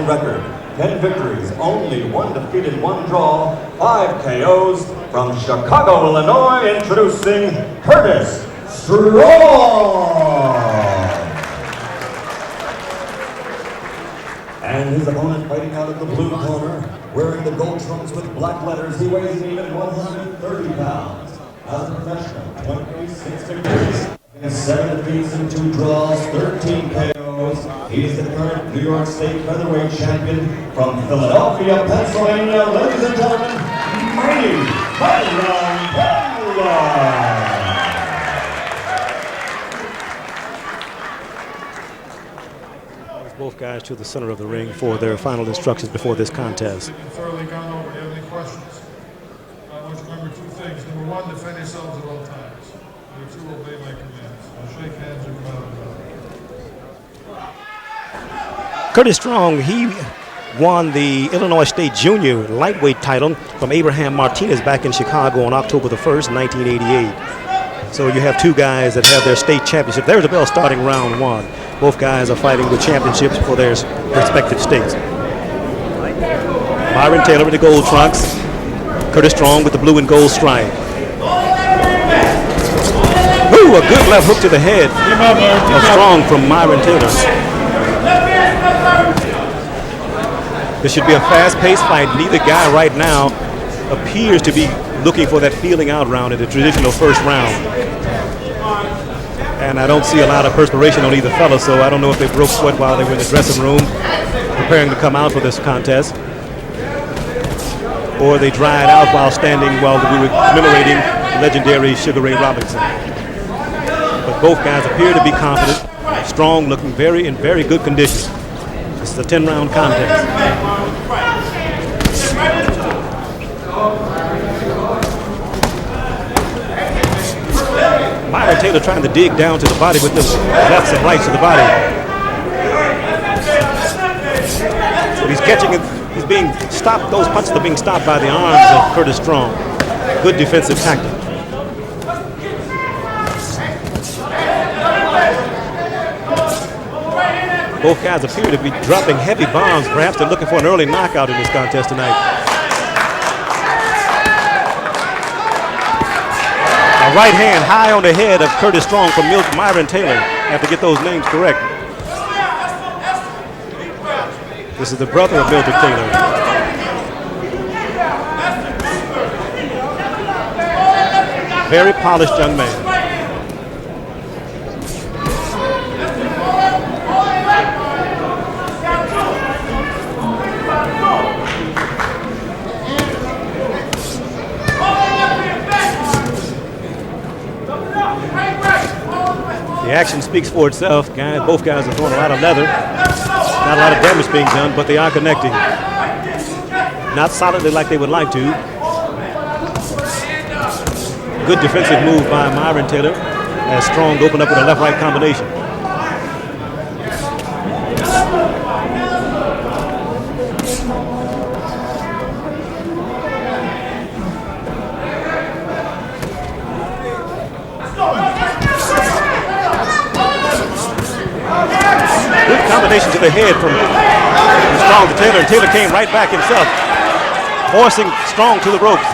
national record. 10 victories, only 1 defeat and 1 draw, 5 KOs. From Chicago, Illinois, introducing Curtis Strong. And his opponent fighting out of the blue corner, wearing the gold trunks with black letters. He weighs an even 130 pounds. As a professional, 26 victories, 7 defeats and 2 draws, 13 KOs. He is the current New York State featherweight champion from Philadelphia, Pennsylvania. Ladies and gentlemen, Myron. Both guys to the center of the ring for their final instructions before this contest. Thoroughly gone over. Do you have any questions? I want you to remember 2 things. Number 1, defend yourselves at all times. Number 2, obey my commands. I'll shake hands or come out. Curtis Strong, he won the Illinois State Junior lightweight title from Abraham Martinez back in Chicago on October the 1st, 1988. So you have 2 guys that have their state championship. There's the bell starting round 1. Both guys are fighting with championships for their respective states. Myron Taylor with the gold trunks. Curtis Strong with the blue and gold stripe. Ooh, a good left hook to the head of Strong from Myron Taylor. This should be a fast-paced fight. Neither guy right now appears to be looking for that feeling out round in the traditional first round. And I don't see a lot of perspiration on either fella, so I don't know if they broke sweat while they were in the dressing room preparing to come out for this contest, or they dried out while standing while we were commemorating legendary Sugar Ray Robinson. But both guys appear to be confident. Strong looking in very good condition. This is a 10-round contest. Myron Taylor trying to dig down to the body with the lefts and rights to the body. But he's catching it. He's being stopped. Those punches are being stopped by the arms of Curtis Strong. Good defensive tactic. Both guys appear to be dropping heavy bombs. Perhaps they're looking for an early knockout in this contest tonight. A right hand high on the head of Curtis Strong from Myron Taylor. I have to get those names correct. This is the brother of Mildred Taylor. Very polished young man. The action speaks for itself. Both guys are throwing a lot of leather. Not a lot of damage being done, but they are connecting. Not solidly like they would like to. Good defensive move by Myron Taylor as Strong opened up with a left-right combination. Good combination to the head from Strong to Taylor, and Taylor came right back himself, forcing Strong to the ropes.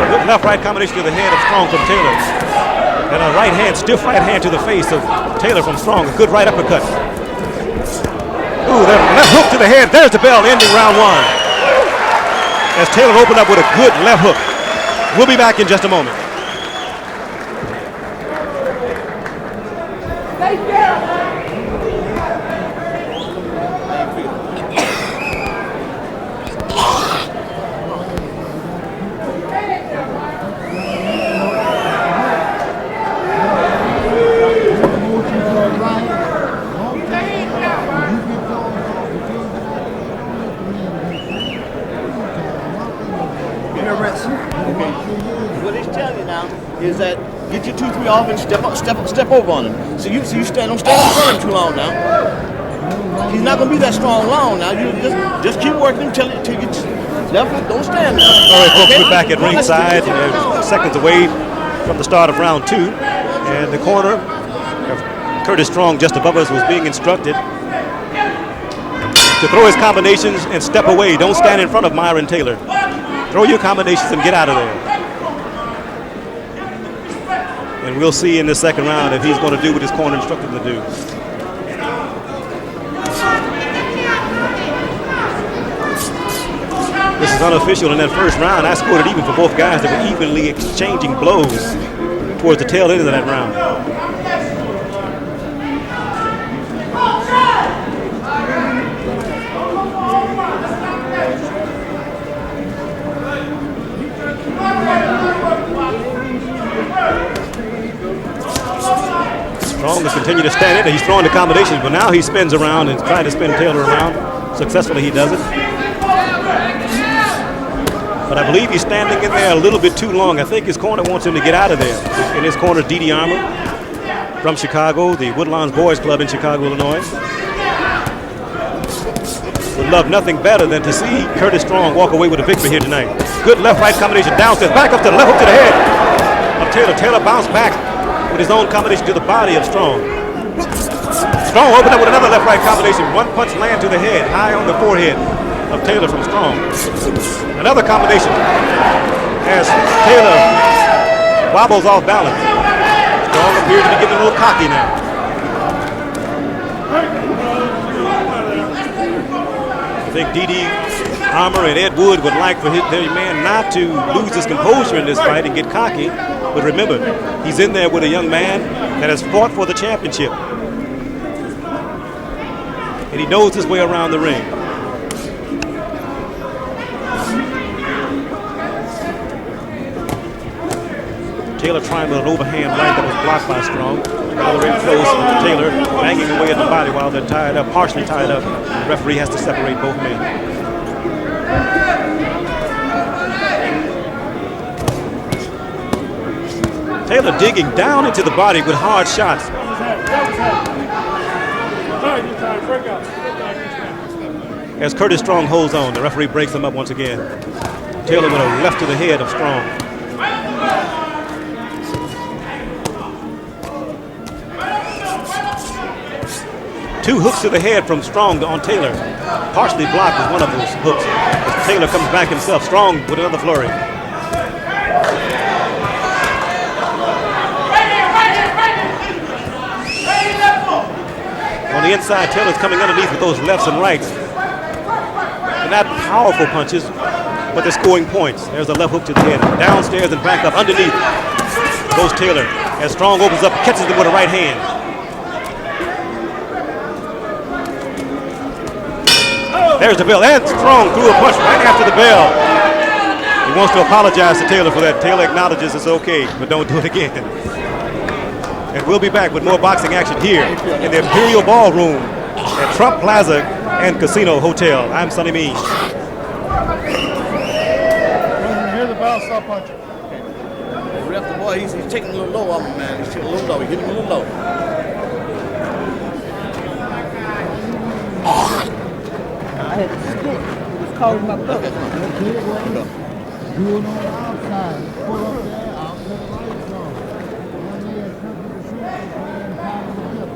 Good left-right combination to the head of Strong from Taylor. And a right hand, stiff right hand to the face of Taylor from Strong. A good right uppercut. Ooh, that left hook to the head. There's the bell ending round 1. As Taylor opened up with a good left hook. We'll be back in just a moment. Is that get your 2-3 off and step over on him. So you don't stand in front of him too long now. He's not gonna be that strong long now. You just keep working until you Definitely don't stand there. All right, folks, we're back at ringside, seconds away from the start of round 2. And the corner of Curtis Strong just above us was being instructed to throw his combinations and step away. Don't stand in front of Myron Taylor. Throw your combinations and get out of there. And we'll see in the second round if he's going to do what his corner instructed him to do. This is unofficial in that first round. I scored it even for both guys that were evenly exchanging blows towards the tail end of that round. Strong has continued to stand in. He's throwing the combinations, but now he spins around and trying to spin Taylor around. Successfully, he does it. But I believe he's standing in there a little bit too long. I think his corner wants him to get out of there. In his corner, Dee Armour from Chicago, the Woodlawns Boys Club in Chicago, Illinois. Would love nothing better than to see Curtis Strong walk away with a victory here tonight. Good left-right combination downstairs, back up to the left, hook to the head of Taylor. Taylor bounced back with his own combination to the body of Strong. Strong opened up with another left-right combination. One punch land to the head, high on the forehead of Taylor from Strong. Another combination as Taylor wobbles off balance. Strong appears to be getting a little cocky now. I think Dee Armour and Ed Wood would like for their man not to lose his composure in this fight and get cocky. But remember, he's in there with a young man that has fought for the championship. And he knows his way around the ring. Taylor trying with an overhand right that was blocked by Strong. All the way close, Taylor banging away at the body while they're tied up, partially tied up. The referee has to separate both men. Taylor digging down into the body with hard shots. As Curtis Strong holds on, the referee breaks him up once again. Taylor with a left to the head of Strong. Two hooks to the head from Strong on Taylor. Partially blocked with one of those hooks. As Taylor comes back himself. Strong with another flurry. On the inside, Taylor's coming underneath with those lefts and rights. They're not powerful punches, but they're scoring points. There's a left hook to the head. Downstairs and back up. Underneath goes Taylor. As Strong opens up, catches him with a right hand. There's the bell, and Strong threw a punch right after the bell. He wants to apologize to Taylor for that. Taylor acknowledges it's okay, but don't do it again. And we'll be back with more boxing action here in the Imperial Ballroom at Trump Plaza and Casino Hotel. I'm Sonny Means. Hear the bell, stop punching. Ref, the boy, he's taking a little low on him, man. He's taking a little low. He's hitting a little low. I had to stick. It was calling my brother. Doing on the outside. Pull up there, I'll put the lights on. One year, something to shoot, and pound it up.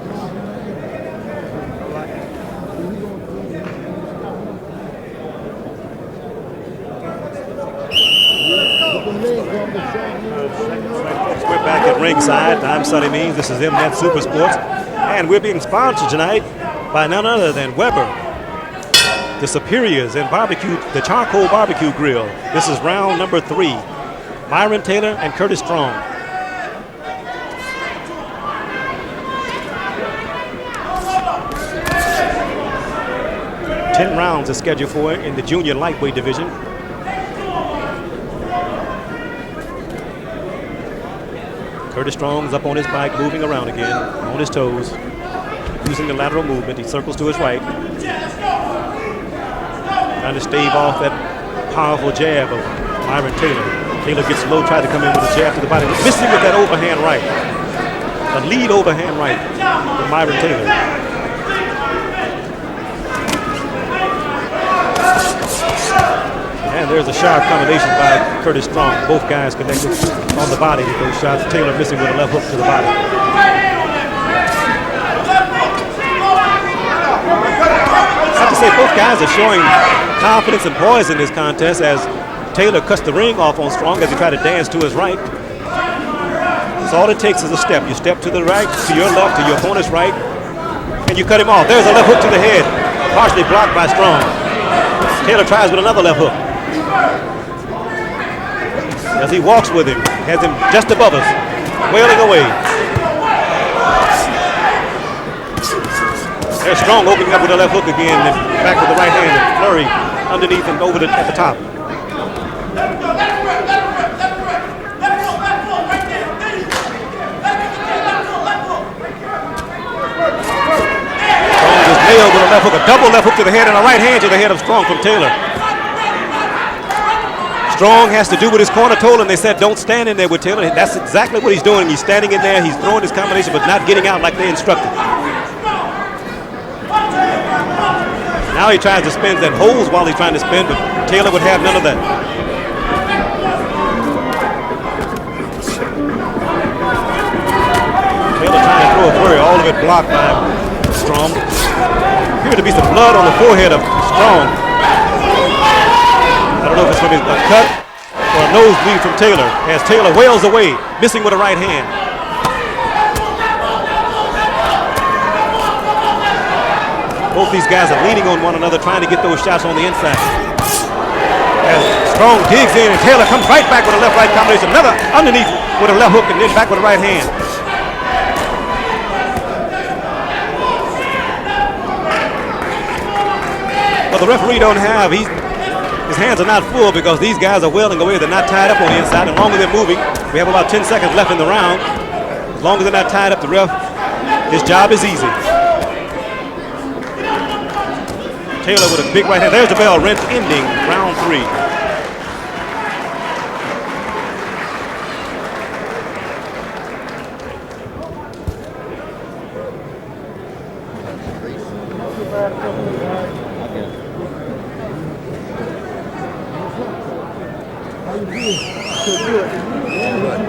We're back at ringside. I'm Sonny Means. This is Mnet Super Sports. And we're being sponsored tonight by none other than Weber, the Superiors, and barbecue, the Charcoal Barbecue Grill. This is round number 3. Myron Taylor and Curtis Strong. Ten rounds is scheduled for in the junior lightweight division. Curtis Strong's up on his bike, moving around again, on his toes, using the lateral movement. He circles to his right, trying to stave off that powerful jab of Myron Taylor. Taylor gets low, tried to come in with a jab to the body, missing with that overhand right. A lead overhand right from Myron Taylor. And And there's a sharp combination by Curtis Strong. Both guys connected on the body with those shots. Taylor missing with a left hook to the body. I have to say both guys are showing confidence and poise in this contest as Taylor cuts the ring off on Strong as he tried to dance to his right. So all it takes is a step. You step to the right, to your left, to your opponent's right, and you cut him off. There's a left hook to the head, partially blocked by Strong. Taylor tries with another left hook. As he walks with him, has him just above us, wailing away. There's Strong opening up with a left hook again, and back with the right hand, and flurry underneath and over at the top. Nailed with a left hook, a double left hook to the head and a right hand to the head of Strong from Taylor. Strong has to do what his corner told him. They said don't stand in there with Taylor. That's exactly what he's doing. He's standing in there, he's throwing his combination but not getting out like they instructed. Now he tries to spin and holds while he's trying to spin, but Taylor would have none of that. Taylor trying to throw a flurry, all of it blocked by Strong. Appeared to be some blood on the forehead of Strong. I don't know if it's from a cut or a nosebleed from Taylor as Taylor wails away, missing with a right hand. Both these guys are leaning on one another, trying to get those shots on the inside. As Strong digs in and Taylor comes right back with a left-right combination. Another underneath with a left hook and then back with a right hand. But the referee don't have, his hands are not full because these guys are wailing away. They're not tied up on the inside. As long as they're moving, we have about 10 seconds left in the round. As long as they're not tied up, the ref, his job is easy. Taylor with a big right hand. There's the bell, Rent ending round 3.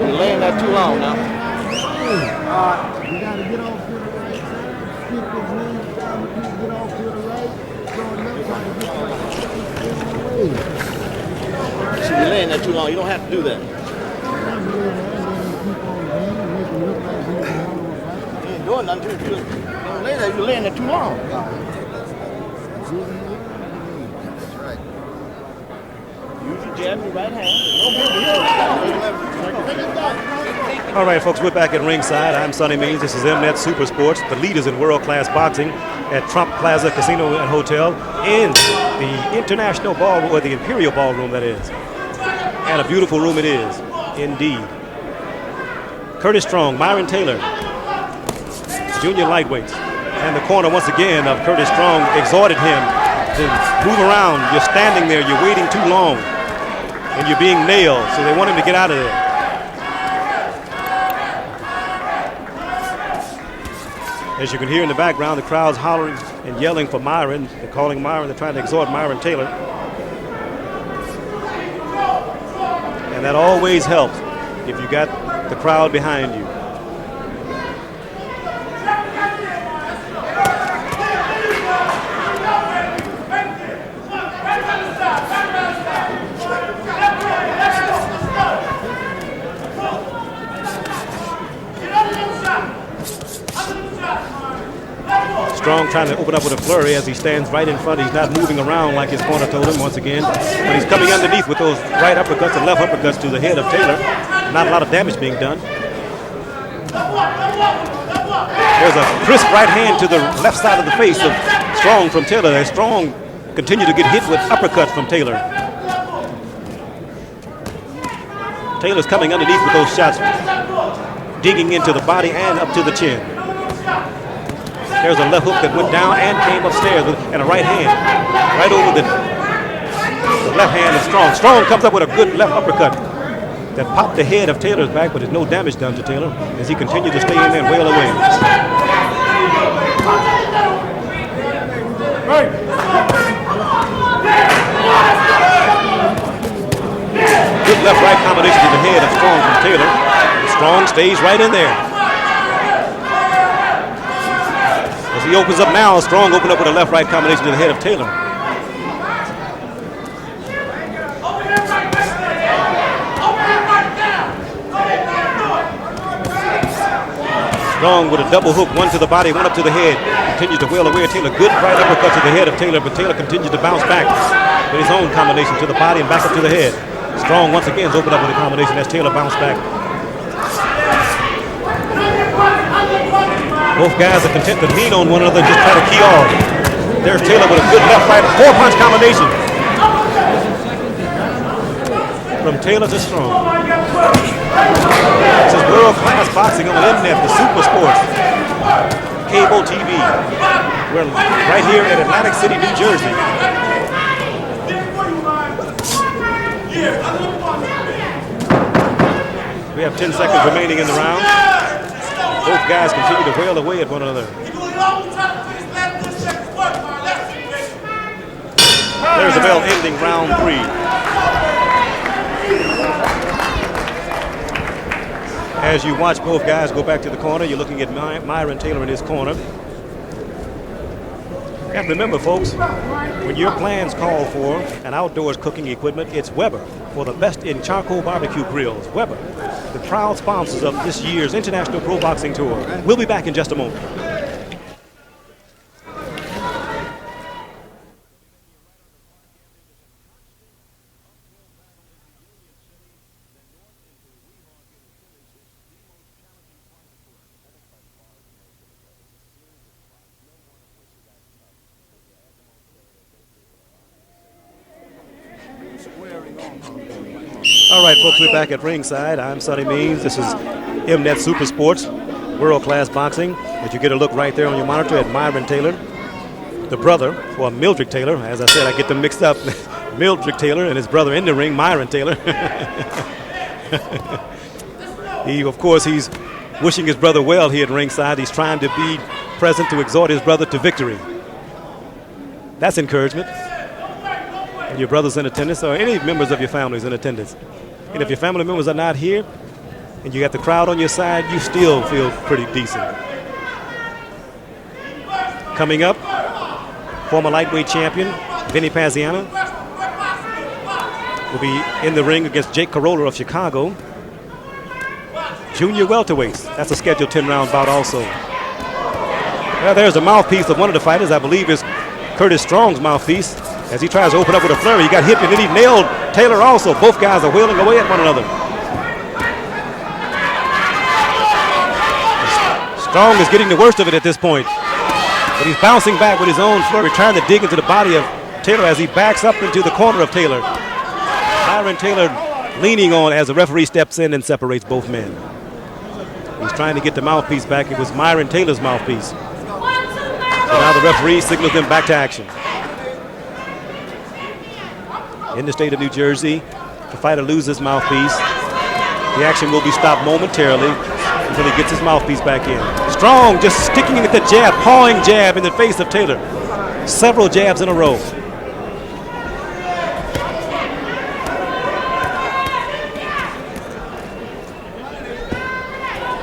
You're laying there too long now. You gotta get off to the right side, keep his hands down, get off to the right, go left side to get the So you're laying there too long. You don't have to do that. You ain't doing nothing. You don't lay there. You're laying there too long. That's right. Use your jab and your right hand. All right, folks, we're back at ringside. I'm Sonny Means. This is Mnet Super Sports, the leaders in world-class boxing at Trump Plaza Casino and Hotel in the International Ballroom, or the Imperial Ballroom, that is. And a beautiful room it is, indeed. Curtis Strong, Myron Taylor, junior lightweights. And the corner, once again, of Curtis Strong exhorted him to move around. You're standing there, you're waiting too long, and you're being nailed, so they want him to get out of there. As you can hear in the background, the crowd's hollering and yelling for Myron. They're calling Myron. They're trying to exhort Myron Taylor. And that always helps if you got the crowd behind you. Strong trying to open up with a flurry as he stands right in front. He's not moving around like his corner told him once again. But he's coming underneath with those right uppercuts and left uppercuts to the head of Taylor. Not a lot of damage being done. There's a crisp right hand to the left side of the face of Strong from Taylor. As Strong continued to get hit with uppercuts from Taylor. Taylor's coming underneath with those shots, digging into the body and up to the chin. There's a left hook that went down and came upstairs and a right hand right over the left hand of Strong. Strong comes up with a good left uppercut that popped the head of Taylor's back, but there's no damage done to Taylor as he continued to stay in there and wail away. Strong from Taylor. Strong stays right in there. As he opens up now, Strong opened up with a left-right combination to the head of Taylor. Strong with a double hook, one to the body, one up to the head. Continues to wheel away at Taylor. Good right uppercut to the head of Taylor, but Taylor continues to bounce back with his own combination to the body and back up to the head. Strong once again is opened up with a combination as Taylor bounced back. Both guys are content to lean on one another and just try to key off. There's Taylor with a good left-right four-punch combination. From Taylor to Strong. This is world-class boxing on Mnet, the Super Sports cable TV. We're right here in Atlantic City, New Jersey. We have 10 seconds remaining in the round. Both guys continue to wail away at one another. There's the bell ending round 3. As you watch both guys go back to the corner, you're looking at Myron Taylor in his corner. You have to remember, folks, when your plans call for an outdoors cooking equipment, it's Weber for the best in charcoal barbecue grills. Weber, the proud sponsors of this year's International Pro Boxing Tour. We'll be back in just a moment. All right, folks, we're back at ringside. I'm Sonny Means. This is Mnet Super Sports, world-class boxing. As you get a look right there on your monitor at Myron Taylor, the brother, or Mildred Taylor. As I said, I get them mixed up. Mildred Taylor and his brother in the ring, Myron Taylor. Of course, he's wishing his brother well here at ringside. He's trying to be present to exhort his brother to victory. That's encouragement. And your brother's in attendance, or any members of your family is in attendance. And if your family members are not here, and you got the crowd on your side, you still feel pretty decent. Coming up, former lightweight champion, Vinny Paziano, will be in the ring against Jake Corolla of Chicago. Junior welterweights, that's a scheduled 10-round bout also. Well, there's the mouthpiece of one of the fighters, I believe is Curtis Strong's mouthpiece. As he tries to open up with a flurry, he got hit and then he nailed Taylor also. Both guys are wheeling away at one another. Strong is getting the worst of it at this point. But he's bouncing back with his own flurry, trying to dig into the body of Taylor as he backs up into the corner of Taylor. Myron Taylor leaning on as the referee steps in and separates both men. He's trying to get the mouthpiece back. It was Myron Taylor's mouthpiece. So now the referee signals them back to action. In the state of New Jersey, the fighter loses mouthpiece. The action will be stopped momentarily until he gets his mouthpiece back in. Strong just sticking at the jab, pawing jab in the face of Taylor. Several jabs in a row.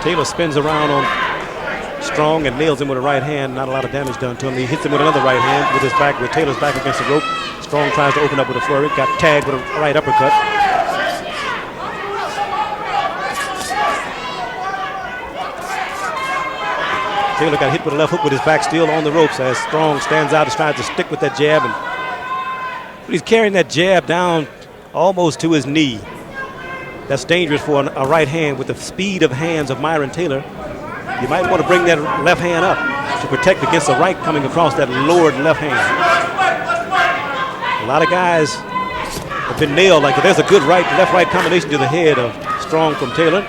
Taylor spins around on Strong and nails him with a right hand. Not a lot of damage done to him. He hits him with another right hand with his back, with Taylor's back against the rope. Strong tries to open up with a flurry. Got tagged with a right uppercut. Taylor got hit with a left hook with his back still on the ropes as Strong stands out and tries to stick with that jab. But he's carrying that jab down almost to his knee. That's dangerous for a right hand with the speed of hands of Myron Taylor. You might want to bring that left hand up to protect against the right coming across that lowered left hand. A lot of guys have been nailed like that. There's a good left-right combination to the head of Strong from Taylor.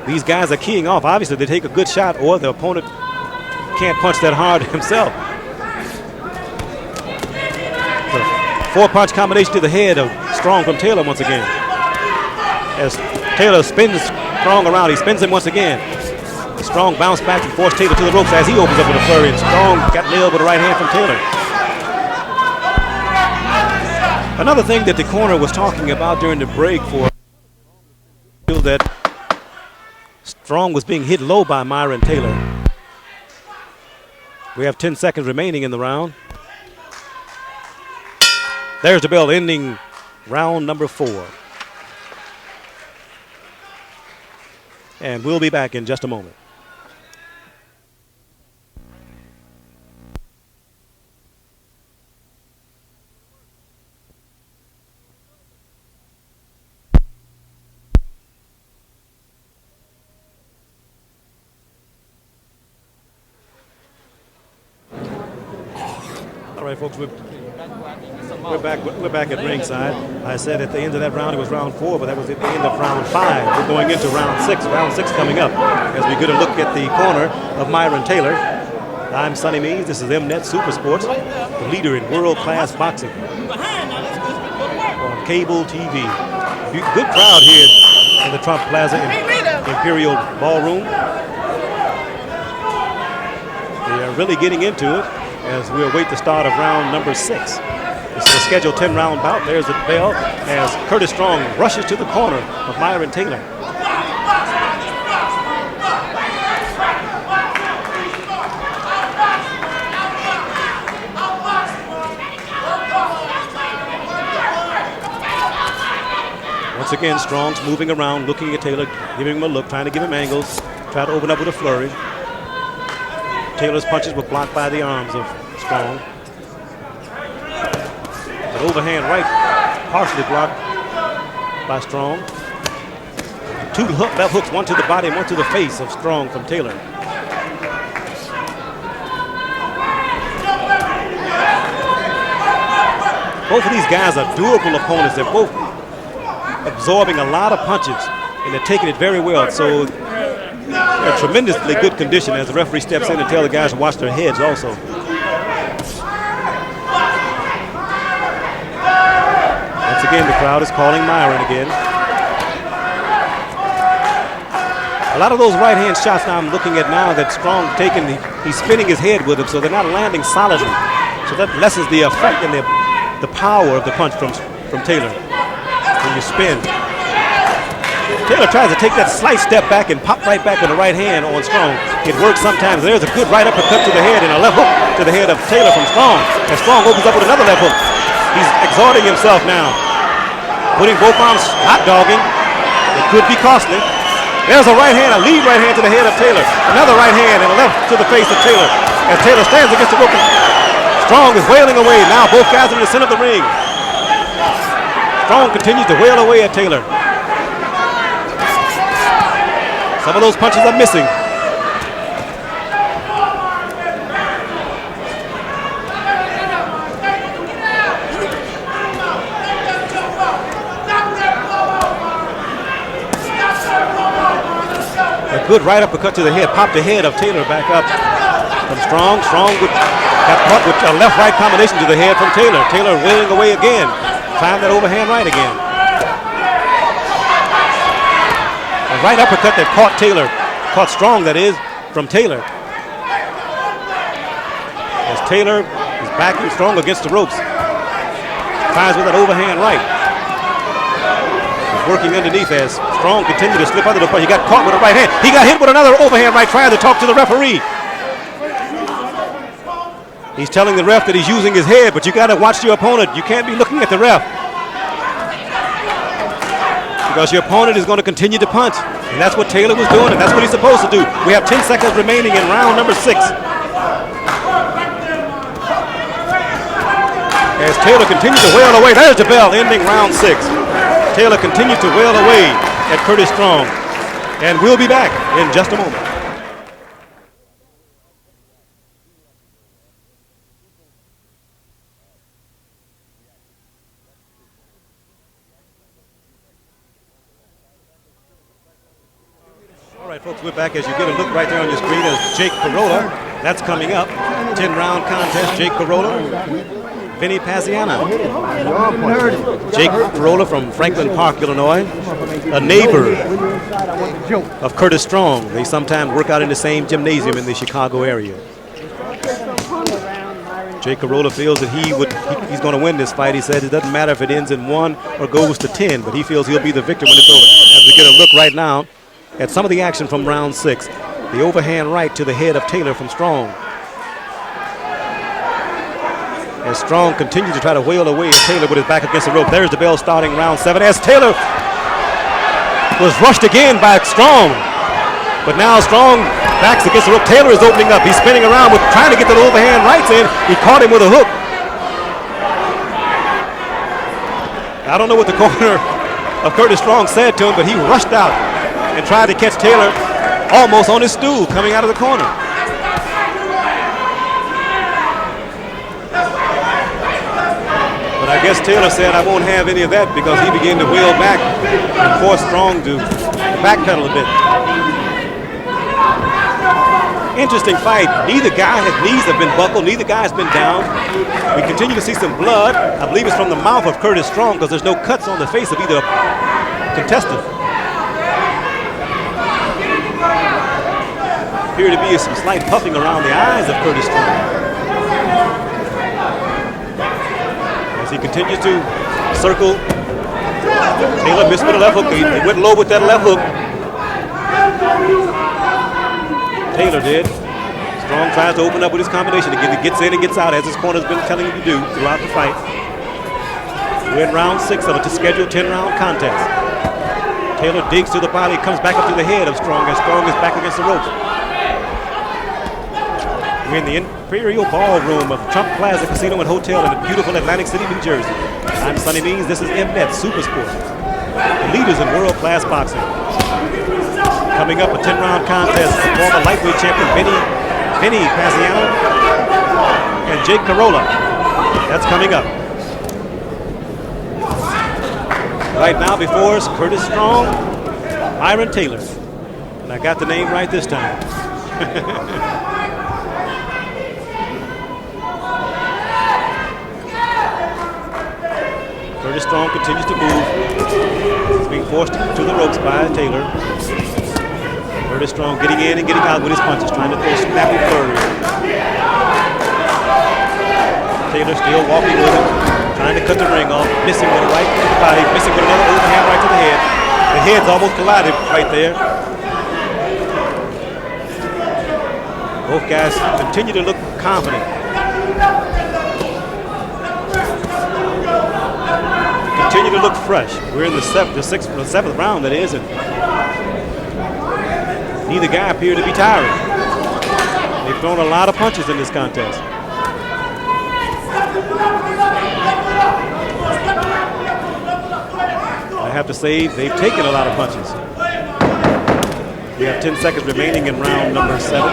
These guys are keying off. Obviously, they take a good shot or the opponent can't punch that hard himself. The four-punch combination to the head of Strong from Taylor once again. As Taylor spins Strong around, he spins him once again. Strong bounced back and forced Taylor to the ropes as he opens up with a flurry, and Strong got nailed with a right hand from Taylor. Another thing that the corner was talking about during the break for feel that Strong was being hit low by Myron Taylor. We have 10 seconds remaining in the round. There's the bell ending round number 4. And we'll be back in just a moment. All right, folks, we're back at ringside. I said at the end of that round it was round 4, but that was at the end of round 5. We're going into round 6. Round 6 coming up as we get a look at the corner of Myron Taylor. I'm Sonny Means. This is Mnet Super Sports, the leader in world-class boxing on cable TV. Good crowd here in the Trump Plaza Imperial Ballroom. They are really getting into it as we await the start of round number 6. This is a scheduled 10-round bout. There's the bell as Curtis Strong rushes to the corner of Myron Taylor. Once again, Strong's moving around, looking at Taylor, giving him a look, trying to give him angles, try to open up with a flurry. Taylor's punches were blocked by the arms of Strong. An overhand right, partially blocked by Strong. 2 left hooks, one to the body and one to the face of Strong from Taylor. Both of these guys are durable opponents. They're both absorbing a lot of punches, and they're taking it very well. So they're in tremendously good condition as the referee steps in and tells the guys to watch their heads also. Once again, the crowd is calling Myron again. A lot of those right-hand shots now I'm looking at now that Strong's taking, he's spinning his head with them, so they're not landing solidly. So that lessens the effect and the power of the punch from Taylor when you spin. Taylor tries to take that slight step back and pop right back with the right hand on Strong. It works sometimes. There's a good right uppercut to the head and a left hook to the head of Taylor from Strong. And Strong opens up with another left hook. He's exhausting himself now. Putting both arms hot dogging. It could be costly. There's a right hand, a lead right hand to the head of Taylor. Another right hand and a left to the face of Taylor. As Taylor stands against the rope. Strong is wailing away. Now both guys are in the center of the ring. Strong continues to wail away at Taylor. Some of those punches are missing. A good right uppercut to the head, popped the head of Taylor back up from Strong. Strong got caught with a left-right combination to the head from Taylor. Taylor wailing away again. Find that overhand right again. A right uppercut that caught Taylor, caught Strong that is, from Taylor. As Taylor is backing Strong against the ropes. Tries with that overhand right. He's working underneath as Strong continued to slip under the punch. He got caught with a right hand. He got hit with another overhand right, trying to talk to the referee. He's telling the ref that he's using his head, but you got to watch your opponent. You can't be looking at the ref, because your opponent is going to continue to punch. And that's what Taylor was doing, and that's what he's supposed to do. We have 10 seconds remaining in round number 6. As Taylor continues to wail away, there's the bell ending round 6. Taylor continues to wail away at Curtis Strong. And we'll be back in just a moment. All right, folks, we're back. As you get a look right there on your screen as Jake Corolla. That's coming up. 10-round contest. Jake Corolla, Vinny Paziano. Jake Corolla from Franklin Park, Illinois. A neighbor of Curtis Strong. They sometimes work out in the same gymnasium in the Chicago area. Jake Carolla feels that he's going to win this fight. He said it doesn't matter if it ends in 1 or goes to 10, but he feels he'll be the victor when it's over. As we get a look right now at some of the action from round 6. The overhand right to the head of Taylor from Strong. As Strong continues to try to whale away at Taylor with his back against the rope. There's the bell starting round 7 as Taylor was rushed again by Strong. But now Strong backs against the rope. Taylor is opening up. He's spinning around trying to get the overhand rights in. He caught him with a hook. I don't know what the corner of Curtis Strong said to him, but he rushed out and tried to catch Taylor almost on his stool coming out of the corner. But I guess Taylor said, I won't have any of that, because he began to wheel back and force Strong to backpedal a bit. Interesting fight. Neither guy's knees have been buckled. Neither guy's been down. We continue to see some blood. I believe it's from the mouth of Curtis Strong, because there's no cuts on the face of either contestant. Appear to be some slight puffing around the eyes of Curtis Strong. As he continues to circle, Taylor missed with a left hook. He went low with that left hook. Taylor did. Strong tries to open up with his combination. He gets in and gets out, as his corner's been telling him to do throughout the fight. We're in round 6 of a scheduled 10-round contest. Taylor digs to the body, comes back up to the head of Strong, as Strong is back against the ropes. We're in the Imperial Ballroom of Trump Plaza Casino and Hotel in the beautiful Atlantic City, New Jersey. I'm Sonny Means. This is MNet Supersport, the leaders in world-class boxing. Coming up, a 10-round contest. Former lightweight champion Vinny Paziano and Jake Carolla. That's coming up. Right now before us, Curtis Strong, Myron Taylor. And I got the name right this time. Curtis Strong continues to move. He's being forced to the ropes by Taylor. Curtis Strong getting in and getting out with his punches, trying to throw snappy flurries. Taylor still walking with him, trying to cut the ring off, missing with a right to the body, missing with another overhand right to the head. The heads almost collided right there. Both guys continue to look confident. Continue to look fresh. We're in the 7th round, that is, and neither guy appeared to be tired. They've thrown a lot of punches in this contest. I have to say, they've taken a lot of punches. We have 10 seconds remaining in round number 7.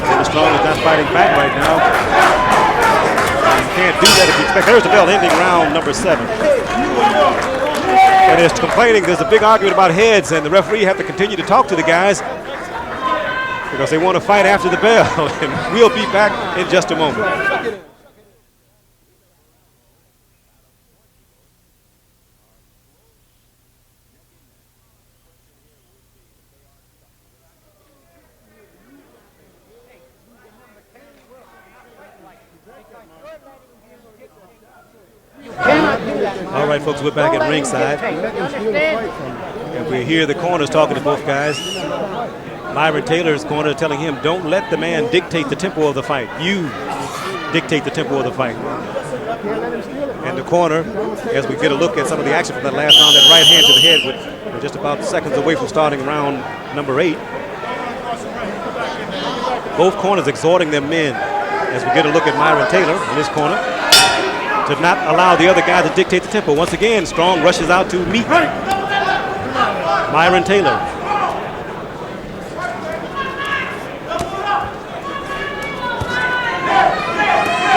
Curtis Strong is not fighting back right now. You can't do that if you expect. There's the bell ending round number 7. And it's complaining. There's a big argument about heads, and the referee have to continue to talk to the guys because they want to fight after the bell. And we'll be back in just a moment. All right, folks, we're back at ringside. And we hear the corners talking to both guys. Myron Taylor's corner telling him, don't let the man dictate the tempo of the fight. You dictate the tempo of the fight. And the corner, as we get a look at some of the action from that last round, that right hand to the head, we're just about seconds away from starting round number 8. Both corners exhorting their men as we get a look at Myron Taylor in his corner to not allow the other guy to dictate the tempo. Once again, Strong rushes out to meet Myron Taylor.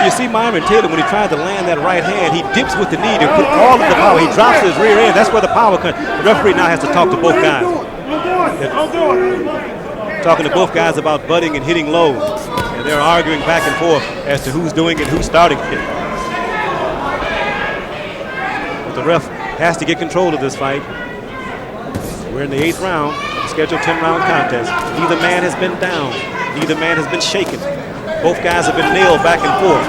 You see Myron Taylor, when he tried to land that right hand, he dips with the knee to put all of the power. He drops his rear end. That's where the power comes. The referee now has to talk to both guys. Talking to both guys about butting and hitting low. And they're arguing back and forth as to who's doing it, who's starting it. The ref has to get control of this fight. We're in the 8th round of the scheduled 10-round contest. Neither man has been down. Neither man has been shaken. Both guys have been nailed back and forth.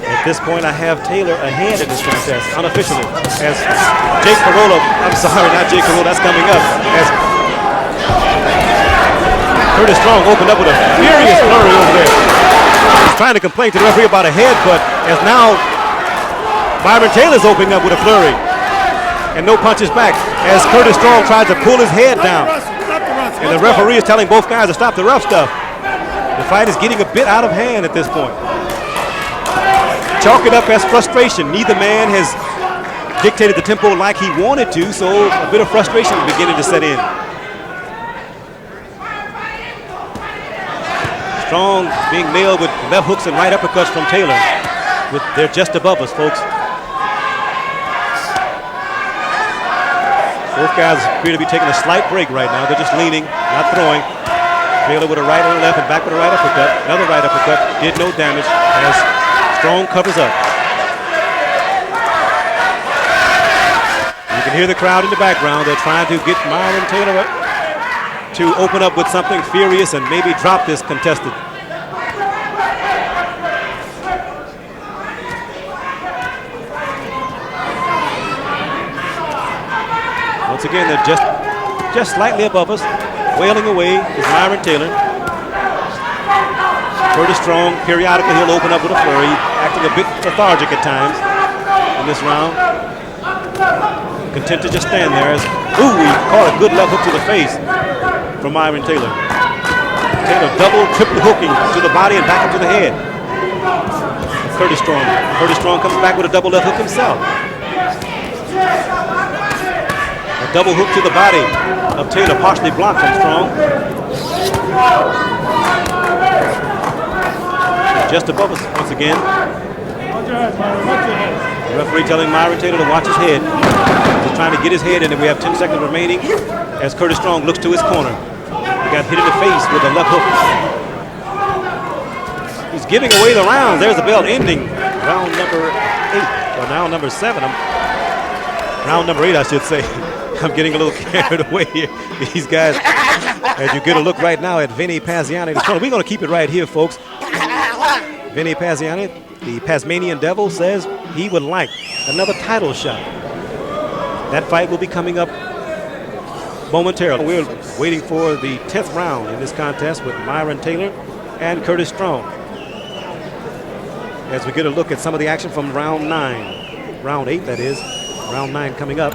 At this point, I have Taylor ahead in this contest, unofficially, as Jake Carolla, I'm sorry, not Jake Carolla, that's coming up, as Curtis Strong opened up with a furious flurry over there. He's trying to complain to the referee about a headbutt, as now Myron Taylor's opening up with a flurry. And no punches back, as Curtis Strong tried to pull his head down. And the referee is telling both guys to stop the rough stuff. The fight is getting a bit out of hand at this point. Chalk it up as frustration. Neither man has dictated the tempo like he wanted to, so a bit of frustration is beginning to set in. Strong being nailed with left hooks and right uppercuts from Taylor. They're just above us, folks. Both guys appear to be taking a slight break right now. They're just leaning, not throwing. Taylor with a right and a left and back with a right uppercut. Another right uppercut, did no damage as Strong covers up. You can hear the crowd in the background. They're trying to get Myron Taylor to open up with something furious and maybe drop this contestant. Once again, they're just slightly above us. Wailing away is Myron Taylor. Curtis Strong, periodically he'll open up with a flurry, acting a bit lethargic at times in this round. Content to just stand there as, ooh, he caught a good left hook to the face from Myron Taylor. Taylor double, triple hooking to the body and back up to the head. Curtis Strong. Curtis Strong comes back with a double left hook himself. A double hook to the body of Taylor, partially blocked from Strong. Just above us once again. The referee telling Myron Taylor to watch his head. He's trying to get his head in, and we have 10 seconds remaining as Curtis Strong looks to his corner. He got hit in the face with a left hook. He's giving away the round. There's the bell ending round number 8, or now number 7. Round number 8, I should say. I'm getting a little carried away here. These guys, as you get a look right now at Vinny Paziani. We're going to keep it right here, folks. Vinny Paziani, the Tasmanian Devil, says he would like another title shot. That fight will be coming up momentarily. We're waiting for the 10th round in this contest with Myron Taylor and Curtis Strong. As we get a look at some of the action from round 9. Round 8, that is. Round 9 coming up.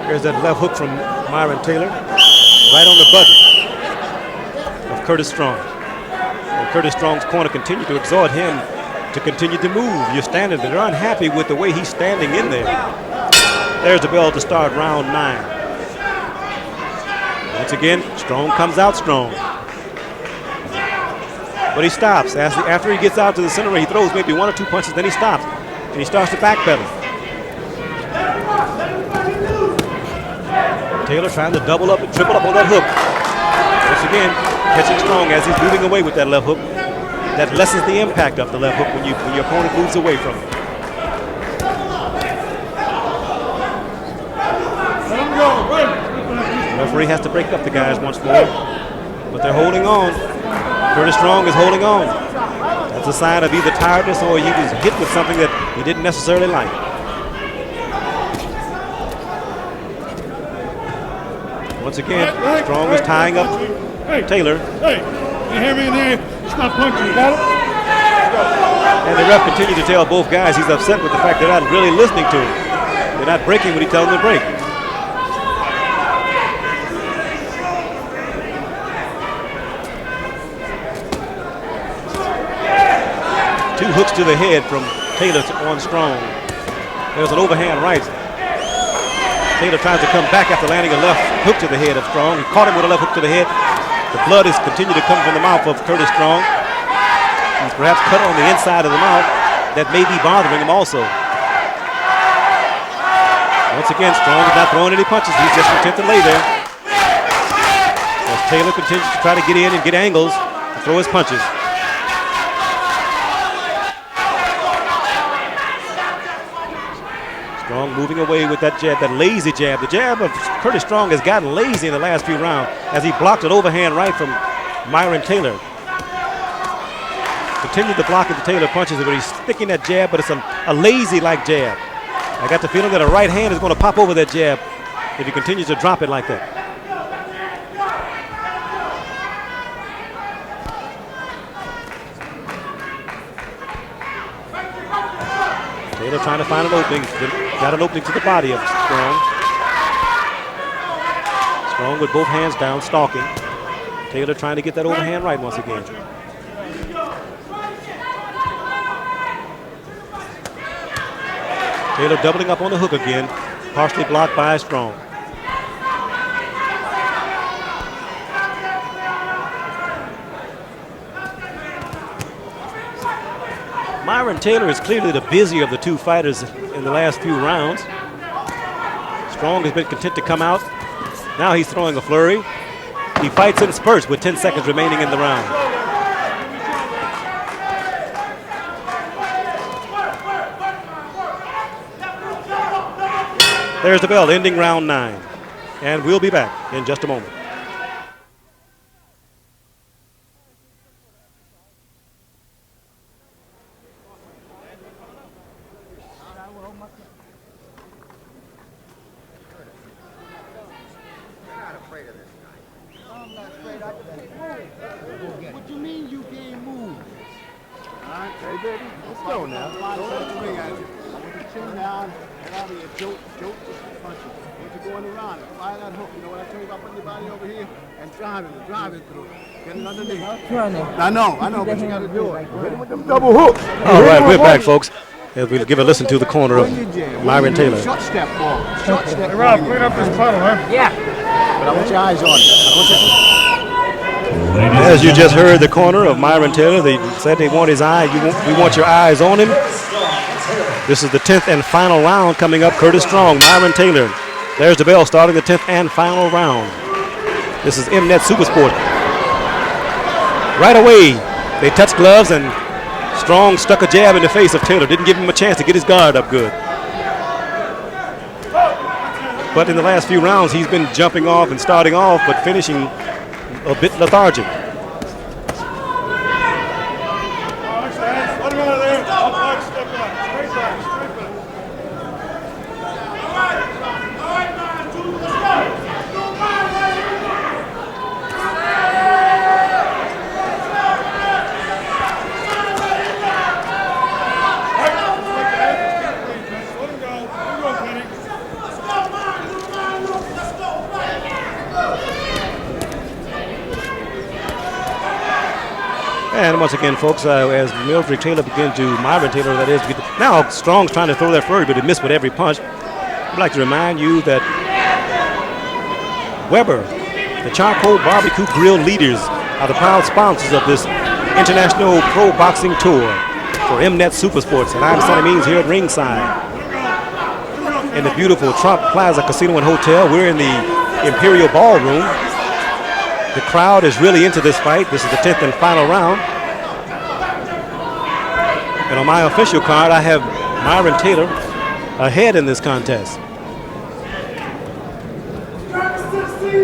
There's that left hook from Myron Taylor, right on the button of Curtis Strong. And Curtis Strong's corner continued to exhort him to continue to move. You're standing there. They're unhappy with the way he's standing in there. There's the bell to start round 9. Once again, Strong comes out strong. But he stops. After he gets out to the center, he throws maybe 1 or 2 punches, then he stops. And he starts to backpedal. Taylor trying to double up and triple up on that hook. Once again, catching Strong as he's moving away with that left hook. That lessens the impact of the left hook when your opponent moves away from it. The referee has to break up the guys once more, but they're holding on. Curtis Strong is holding on. That's a sign of either tiredness or he was hit with something that he didn't necessarily like. Once again, Strong is tying up Taylor. Hey, you hear me in there? Stop punching, you got it? And the ref continued to tell both guys he's upset with the fact they're not really listening to him. They're not breaking when he tells them to break. Two hooks to the head from Taylor on Strong. There's an overhand right. Taylor tries to come back after landing a left hook to the head of Strong. He caught him with a left hook to the head. The blood has continued to come from the mouth of Curtis Strong. He's perhaps cut on the inside of the mouth. That may be bothering him also. Once again, Strong is not throwing any punches. He's just content to lay there. As Taylor continues to try to get in and get angles to throw his punches. Strong moving away with that jab, that lazy jab. The jab of Curtis Strong has gotten lazy in the last few rounds as he blocked an overhand right from Myron Taylor. Continued to block the Taylor punches, but he's sticking that jab, but it's a lazy-like jab. I got the feeling that a right hand is going to pop over that jab if he continues to drop it like that. Taylor trying to find an opening. Got an opening to the body of Strong. Strong with both hands down, stalking. Taylor trying to get that overhand right once again. Taylor doubling up on the hook again, partially blocked by Strong. Myron Taylor is clearly the busier of the two fighters in the last few rounds. Strong has been content to come out. Now he's throwing a flurry. He fights in spurts with 10 seconds remaining in the round. There's the bell, ending round 9. And we'll be back in just a moment. What you mean you can't move? All right, hey baby, let's go now. Don't let the ring at you. I want you to chin down, get out of here, joke, just punch it. I want you going around it, fire that hook. You know what I tell you about putting your body over here and drive it through. Get it underneath. I know, but you gotta do it. Hit him with them double hooks. All right, we're back, folks. As we give a listen to the corner of Myron Taylor. Short step ball. Short step. Hey, Rob, clean up this puddle, huh? Yeah. But I want your eyes on it. I want you As you just heard the corner of Myron Taylor, they said they want his eye. We want your eyes on him. This is the 10th and final round coming up. Curtis Strong, Myron Taylor. There's the bell starting the 10th and final round. This is Mnet Supersport. Right away, they touched gloves and Strong stuck a jab in the face of Taylor. Didn't give him a chance to get his guard up good. But in the last few rounds, he's been jumping off and starting off, but finishing a bit lethargic. Let him out of there. Up back, step back. Straight back, straight back. And once again, folks, as Mildred Taylor begins to, Myron Taylor, that is, now Strong's trying to throw that flurry, but it missed with every punch. I'd like to remind you that Weber, the Charcoal Barbecue Grill leaders, are the proud sponsors of this International Pro Boxing Tour for Mnet Supersports. And I'm Sonny Means here at ringside in the beautiful Trump Plaza Casino and Hotel. We're in the Imperial Ballroom. The crowd is really into this fight. This is the 10th and final round. And on my official card, I have Myron Taylor ahead in this contest.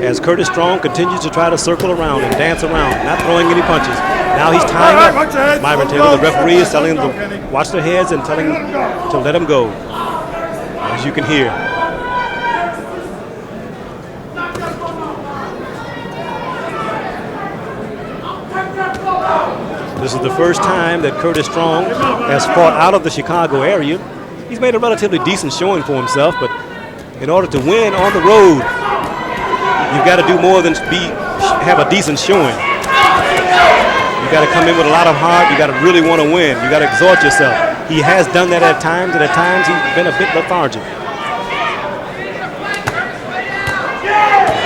As Curtis Strong continues to try to circle around and dance around, not throwing any punches. Now he's tying up Myron Taylor. The referee is telling him to watch their heads and telling him to let him go, as you can hear. This is the first time that Curtis Strong has fought out of the Chicago area. He's made a relatively decent showing for himself, but in order to win on the road, you've got to do more than have a decent showing. You've got to come in with a lot of heart. You got to really want to win. You got to exhort yourself. He has done that at times, and at times he's been a bit lethargic.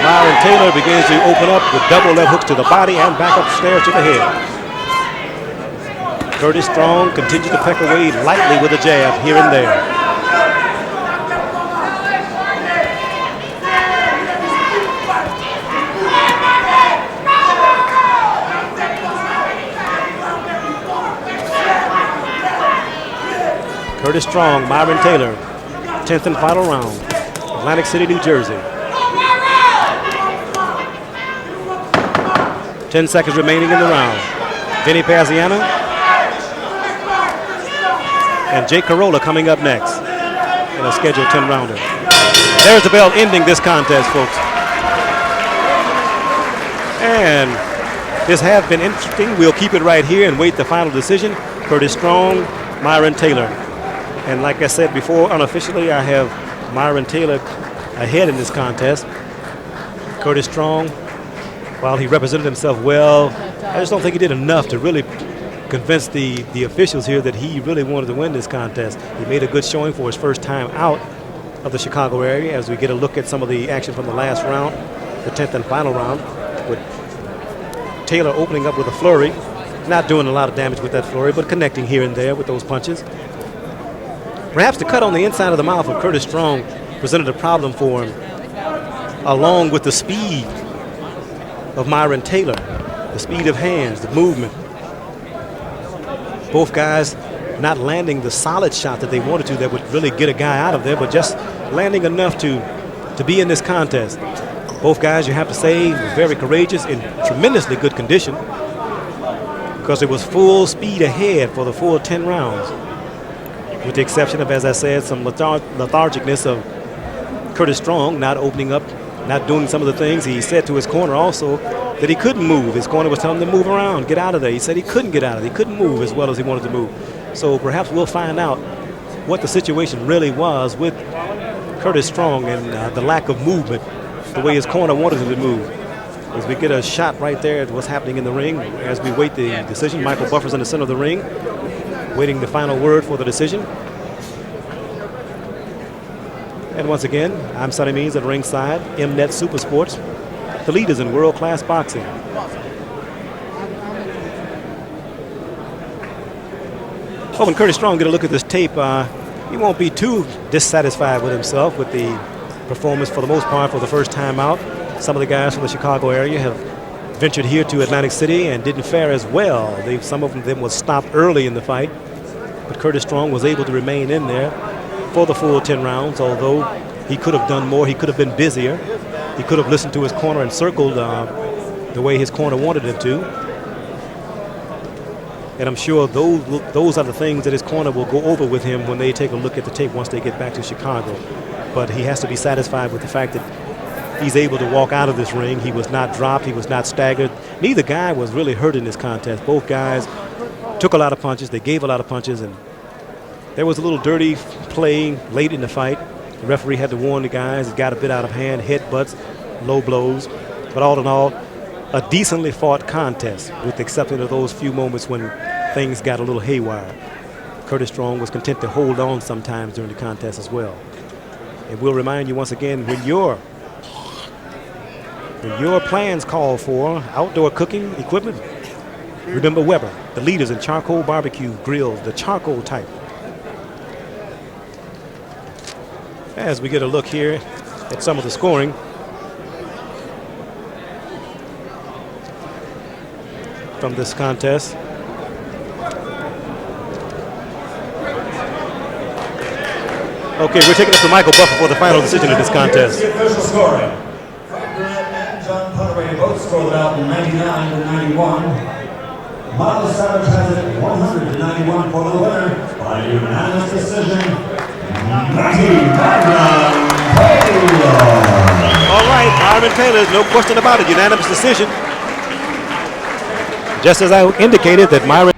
Myron Taylor begins to open up with double left hooks to the body and back upstairs to the head. Curtis Strong continues to peck away lightly with a jab here and there. Curtis Strong, Myron Taylor. 10th and final round. Atlantic City, New Jersey. 10 seconds remaining in the round. Vinny Paziano and Jake Carolla coming up next in a scheduled 10-rounder. There's the bell ending this contest, folks. And this has been interesting. We'll keep it right here and wait the final decision. Curtis Strong, Myron Taylor. And like I said before, unofficially, I have Myron Taylor ahead in this contest. Curtis Strong, while he represented himself well, I just don't think he did enough to really convince the officials here that he really wanted to win this contest. He made a good showing for his first time out of the Chicago area as we get a look at some of the action from the last round, the 10th and final round, with Taylor opening up with a flurry, not doing a lot of damage with that flurry, but connecting here and there with those punches. Perhaps the cut on the inside of the mouth of Curtis Strong presented a problem for him, along with the speed of Myron Taylor, the speed of hands, the movement. Both guys not landing the solid shot that they wanted to that would really get a guy out of there, but just landing enough to be in this contest. Both guys, you have to say, were very courageous, in tremendously good condition, because it was full speed ahead for the full 10 rounds, with the exception of, as I said, some lethargicness of Curtis Strong not opening up, not doing some of the things. He said to his corner also that he couldn't move. His corner was telling him to move around, get out of there. He said he couldn't get out of there. He couldn't move as well as he wanted to move. So perhaps we'll find out what the situation really was with Curtis Strong and the lack of movement, the way his corner wanted him to move. As we get a shot right there at what's happening in the ring, as we wait the decision, Michael Buffer's in the center of the ring, waiting the final word for the decision. And once again, I'm Sonny Means at ringside, Mnet Super Sports, the leaders in world-class boxing. Oh, when Curtis Strong get a look at this tape, he won't be too dissatisfied with himself with the performance for the most part for the first time out. Some of the guys from the Chicago area have ventured here to Atlantic City and didn't fare as well. Some of them was stopped early in the fight, but Curtis Strong was able to remain in there for the full 10 rounds, although he could have done more. He could have been busier. He could have listened to his corner and circled the way his corner wanted him to. And I'm sure those are the things that his corner will go over with him when they take a look at the tape once they get back to Chicago. But he has to be satisfied with the fact that he's able to walk out of this ring. He was not dropped. He was not staggered. Neither guy was really hurt in this contest. Both guys took a lot of punches. They gave a lot of punches, and there was a little dirty play late in the fight. The referee had to warn the guys. It got a bit out of hand, headbutts, low blows. But all in all, a decently fought contest, with the exception of those few moments when things got a little haywire. Curtis Strong was content to hold on sometimes during the contest as well. And we'll remind you once again, when your plans call for outdoor cooking equipment, remember Weber, the leaders in charcoal barbecue grills, the charcoal type. As we get a look here at some of the scoring, from this contest. Okay, we're taking up to Michael Buffer for the final decision of this contest. The official scoring. Frank Grant and John Punaway both scored out 99-91. Miles Savage has it 100-91 for the winner by unanimous decision. Myron Taylor. All right, Myron Taylor, no question about it, unanimous decision. Just as I indicated that Myron